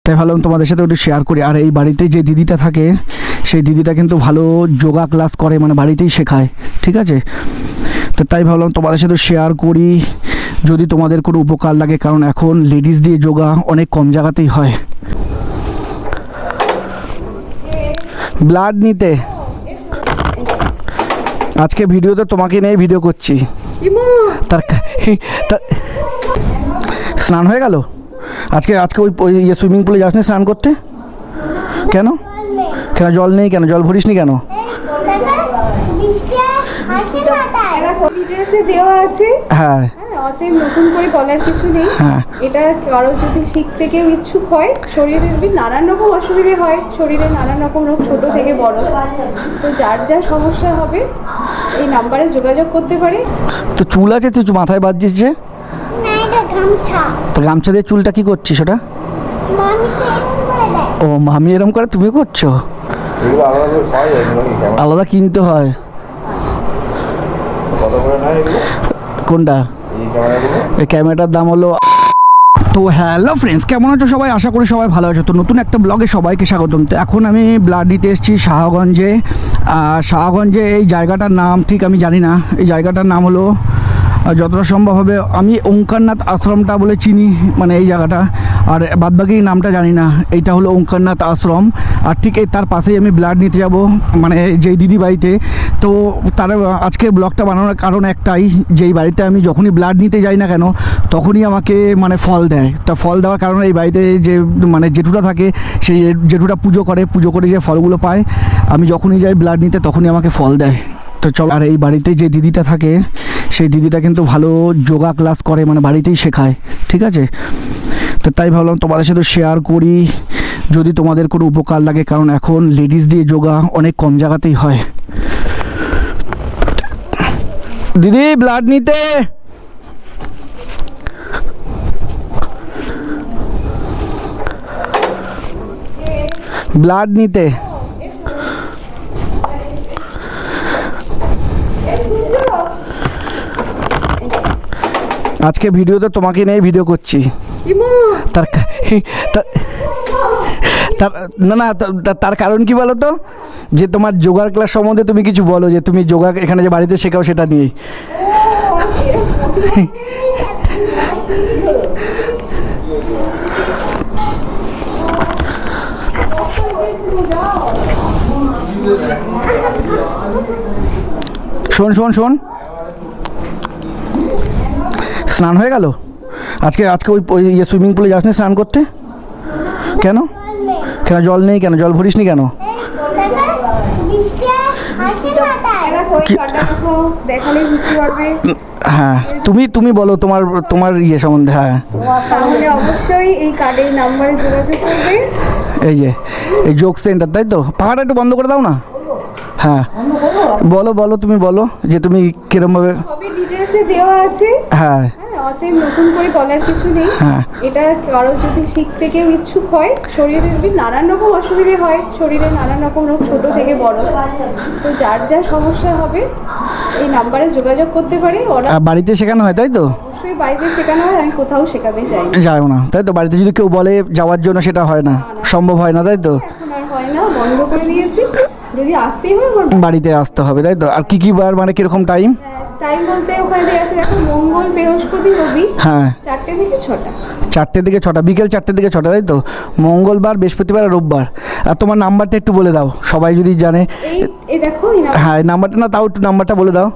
তাই ভাবলাম তোমাদের সাথে একটু শেয়ার করি। আর এই বাড়িতে যে দিদিটা থাকে সেই দিদিটা কিন্তু ভালো যোগা ক্লাস করে, মানে বাড়িতেই শেখায়, ঠিক আছে। তো তাই ভাবলাম তোমাদের সাথে শেয়ার করি যদি তোমাদের কোনো উপকার লাগে, কারণ এখন লেডিস দিয়ে যোগা অনেক কম জায়গাতেই হয়। ব্লাড নিতে আজকে ভিডিওতে তোমাকে নিয়ে ভিডিও করছি। তার স্নান হয়ে গেল আজকে ওই সুইমিং পুলে যাসনি স্নান করতে? কেন কেন জল নেই? কেন জল ভরিসনি কেন? হ্যাঁ নতুন করে বলার কিছু নেই। এটা কারো যদি শিখতে কেউ ইচ্ছুক হয়, শরীরের নানান রকম অসুবিধে হয়, শরীরে নানান রকম রোগ ছোট থেকে বড়, তো যার যা সমস্যা হবে এই নাম্বারে যোগাযোগ করতে পারে। তো চুল আছে, তুই মাথায় বাঁধছিস যে? তো গামছা দিয়ে চুলটা কি করছিস ওটা? ও মামি এরম করে, তুমি করছো? আলাদা কিনতে হয়। কোনটা? এই ক্যামেরাটার দাম হলো। তো হ্যালো ফ্রেন্ডস, কেমন আছো সবাই? আশা করি সবাই ভালো আছো। তো নতুন একটা ব্লগে সবাইকে স্বাগতম। তো এখন আমি ব্লাড দিতে এসেছি শাহগঞ্জে। শাহগঞ্জে এই জায়গাটার নাম ঠিক আমি জানি না। এই জায়গাটার নাম হলো, যতটা সম্ভব হবে আমি ওঙ্কারনাথ আশ্রমটা বলে চিনি, মানে এই জায়গাটা, আর বাদবাকি নামটা জানি না। এইটা হলো ওঙ্কারনাথ আশ্রম। আর ঠিক তার পাশেই আমি ব্লাড নিতে যাব, মানে যেই দিদি বাড়িতে। তো তার আজকে ব্লগটা বানানোর কারণ একটাই, যেই বাড়িতে আমি যখনই ব্লাড নিতে যাই না কেন তখনই আমাকে মানে ফল দেয়। তা ফল দেওয়ার কারণে এই বাড়িতে যে মানে জেঠুটা থাকে, সেই জেঠুটা পুজো করে যে ফলগুলো পায়, আমি যখনই যাই ব্লাড নিতে তখনই আমাকে ফল দেয়। তো চল। আর এই বাড়িতে যে দিদিটা থাকে সেই দিদিটা কিন্তু ভালো যোগা ক্লাস করে, মানে বাড়িতেই শেখায়, ঠিক আছে। তো তাই ভাবলাম তোমাদের সাথে শেয়ার করি যদি তোমাদের কোনো উপকার লাগে, কারণ এখন লেডিস দিয়ে যোগা অনেক কম জায়গাতেই হয়। দিদি ব্লাড নিতে। ব্লাড নিতে আজকে ভিডিওতে তোমাকে নিয়ে ভিডিও করছি। তার কারণ কি বলো তো? যে তোমার যোগার ক্লাস সম্বন্ধে তুমি কিছু বলো, যে তুমি যোগা এখানে যে বাড়িতে শেখাও সেটা নিয়ে। শোন শোন শোন, স্নান হয়ে গেল আজকে ওই সুইমিং পুলে যাসনি স্নান করতে? কেন কেন জল নেই? কেন জল ভরিসনি কেন? হ্যাঁ তুমি বলো তোমার ইয়ে সম্বন্ধে। হ্যাঁ তাহলে অবশ্যই এই কার্ডের নাম্বারে যোগাযোগ করবে। এই যে এই যোগ সেন্টার, তাই তো? পাখাটা একটু বন্ধ করে দাও না। হ্যাঁ বলো তুমি বলো যে তুমি কিরমভাবে। সবই ডিটেইলসে দেওয়া আছে। হ্যাঁ অতএব নতুন করে বলার কিছু নেই। এটা কারো যদি শিখতে কেউ ইচ্ছুক হয়, শরীরের নানান রকম অসুবিধে হয়, শরীরে নানান রকম রোগ ছোট থেকে বড়, তো যার যা সমস্যা হবে এই নাম্বারে যোগাযোগ করতে পারে। বাড়িতে শেখানো হয়, তাই তো? অবশ্যই বাড়িতে শেখানো হয়, আমি কোথাও শেখাতে যাও না, তাই তো? বাড়িতে যদি কেউ বলে যাওয়ার জন্য, সেটা হয় না, সম্ভব হয় না, তাই তো? এখন আর হয় না, বন্ধ করে দিয়েছি। যদি আসতেই হয় বাড়িতে আসতে হবে, তাই তো? আর কি বার, মানে কিরকম টাইম বলতে ওখানে দেওয়া আছে দেখো, মঙ্গল, বৃহস্পতি, রবি। হ্যাঁ 4টে থেকে 6টা। 4টে থেকে 6টা, বিকেল 4টে থেকে 6টা, তাই তো? মঙ্গলবার, বৃহস্পতিবার আর রোববার। আর তোমার নাম্বারটা একটু বলে দাও, সবাই যদি জানে। এই দেখো হ্যাঁ নাম্বারটা না, তাও একটু নাম্বারটা বলে দাও।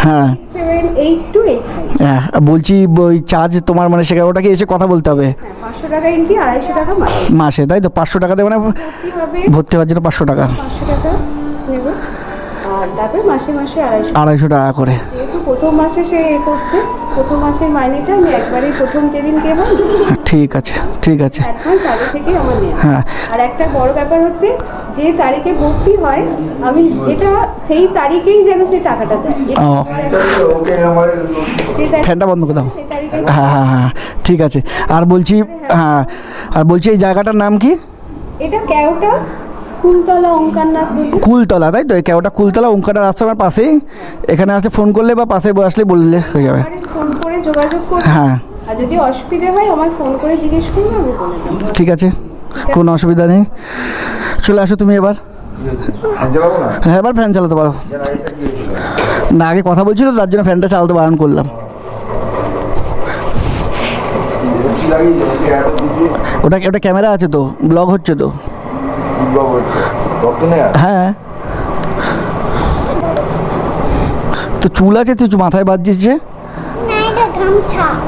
77828. হ্যাঁ বলছি ওই চার্জ তোমার, মানে সেখানে ওটাকে এসে কথা বলতে হবে। 500 টাকা এন্ট্রি, 250 টাকা মাসে, তাই তো? 500 টাকাতে মানে ভর্তি হওয়ার জন্য 500 টাকা। 500 টাকা নেব, আর তারপরে মাসে 250 টাকা করে। যেহেতু প্রথম মাসে সে করছে, প্রথম মাসের মাইনেটা আমি একবারেই প্রথম যেদিন দেব। ঠিক আছে অ্যাডভান্স আগে থেকেই আমার নেওয়া। হ্যাঁ আর একটা বড় ব্যাপার হচ্ছে, যে তারিখে ভর্তি হয় আমি এটা সেই তারিখেই যেন সে টাকাটা দেয়। ফ্যানটা বন্ধ করে দাও। হ্যাঁ ঠিক আছে। আর বলছি এই জায়গাটার নাম কি? এটা কেওটা কুলতলা ওঙ্কারনাথ। কুলতলা, তাই তো? এই কেওটা কুলতলা ওঙ্কারনাথ আশ্রমের পাশেই। এখানে আসলে ফোন করলে বা পাশে আসলে বললে হয়ে যাবে। ফোন করে যোগাযোগ করবে। হ্যাঁ আর যদি অসুবিধে হয় আমার ফোন করে জিজ্ঞেস করুন, আমি বলে দেবো। ঠিক আছে, কোনো অসুবিধা নেই। চলে আসো তুমি এবার। হ্যাঁ, এবার ফ্যান চালাতে পারো না। আগে কথা বলছিল তার জন্য ফ্যানটা চালাতে বারণ করলাম। ওটা ওটা ক্যামেরা আছে তো, ব্লগ হচ্ছে তো। হ্যাঁ, তো চুল আছে, তুই মাথায় বাঁধছিস যে?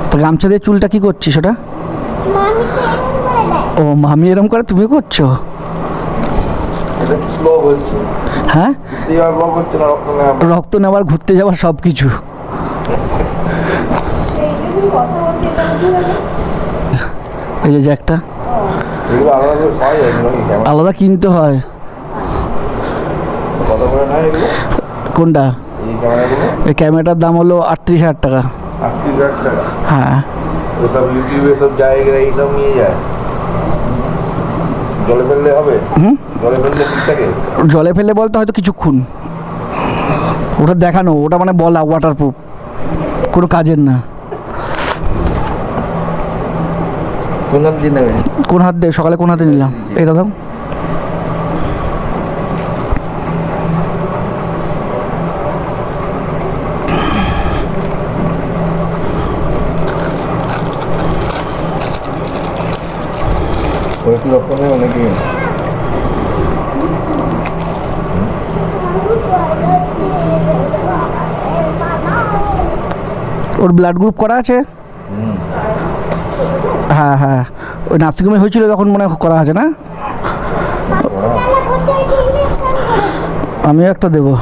তো গামছা দিয়ে চুলটা কি করছিস ওটা? ও মামি এরম করে, তুমি করছো? হ্যাঁ, রক্ত নেওয়ার, ঘুরতে যাওয়ার সব কিছু। এই যে একটা আলাদা কিনতে হয়। কোনটা? এই ক্যামেরাটার দাম হলো 38,000 টাকা। হ্যাঁ, সব জায়গায় এইসব নিয়ে যায়। জলে ফেললে হবে? জলে ফেললে ঠিক থাকে? জলে ফেললে বলতে হয়তো কিছুক্ষণ, ওটা দেখানো, ওটা মানে বলা ওয়াটারপ্রুফ, কোনো কাজের না। কোন হাত দিয়ে নেবে? কোন হাত দিয়ে? সকালে কোন হাতে নিলাম? এটা দাও। একটু রক্ত নেই অনেকে। ওর ব্লাড গ্রুপ করা আছে? হ্যাঁ হ্যাঁ, ওই নার্সিংহোমে হয়েছিল তখন মনে হয় করা আছে না? আমিও একটা দেবো।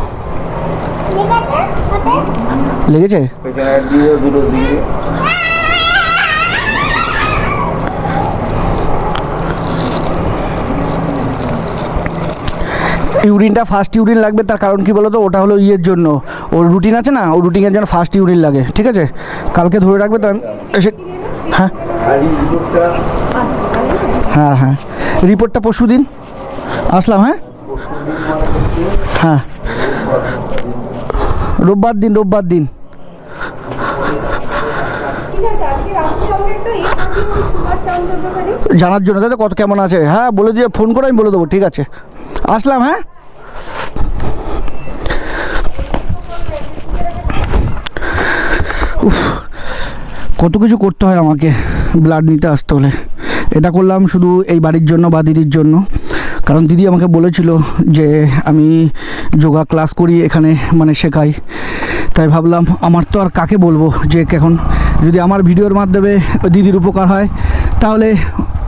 লেগেছে? ইউরিনটা ফার্স্ট ইউরিন লাগবে, তার কারণ কি বলো তো? ওটা হলো ইয়ের জন্য, ওর রুটিন আছে না, ওর রুটিনের জন্য ফার্স্ট ইউরিন লাগে। ঠিক আছে, কালকে ধরে রাখবে তো এসে। হ্যাঁ হ্যাঁ হ্যাঁ, রিপোর্টটা পরশু দিন আসলাম। হ্যাঁ হ্যাঁ, রোববার দিন, রোববার দিন। জানার জন্য তাই তো, কত কেমন আছে? হ্যাঁ, বলে দিয়ে ফোন করে আমি বলে দেবো। ঠিক আছে, আসলাম। হ্যাঁ, উফ, কত কিছু করতে হয় আমাকে ব্লাড নিতে আসতে হলে। এটা করলাম শুধু এই বাড়ির জন্য বা দিদির জন্য, কারণ দিদি আমাকে বলেছিল যে আমি যোগা ক্লাস করি এখানে, মানে শেখাই। তাই ভাবলাম আমার তো আর কাকে বলবো, যে এখন যদি আমার ভিডিওর মাধ্যমে দিদির উপকার হয় তাহলে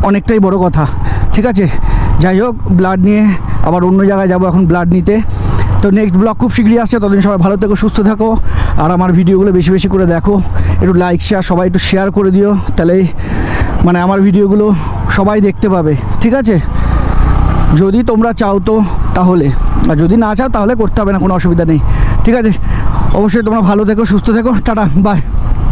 অনেকটাই বড় কথা। ঠিক আছে, যাই হোক, ব্লাড নিয়ে আবার অন্য জায়গায় যাব এখন ব্লাড নিতে। তো নেক্সট ব্লগ খুব শীঘ্রই আসছে, ততদিন সবাই ভালো থেকো, সুস্থ থাকো, আর আমার ভিডিওগুলো বেশি বেশি করে দেখো। একটু লাইক শেয়ার, সবাই একটু শেয়ার করে দিও, তাহলে মানে আমার ভিডিওগুলো সবাই দেখতে পাবে। ঠিক আছে, যদি তোমরা চাও তো তাহলে, আর যদি না চাও তাহলে করতে হবে না, কোনো অসুবিধা নেই। ঠিক আছে, অবশ্যই তোমরা ভালো থেকো, সুস্থ থেকো, টাটা, বাই।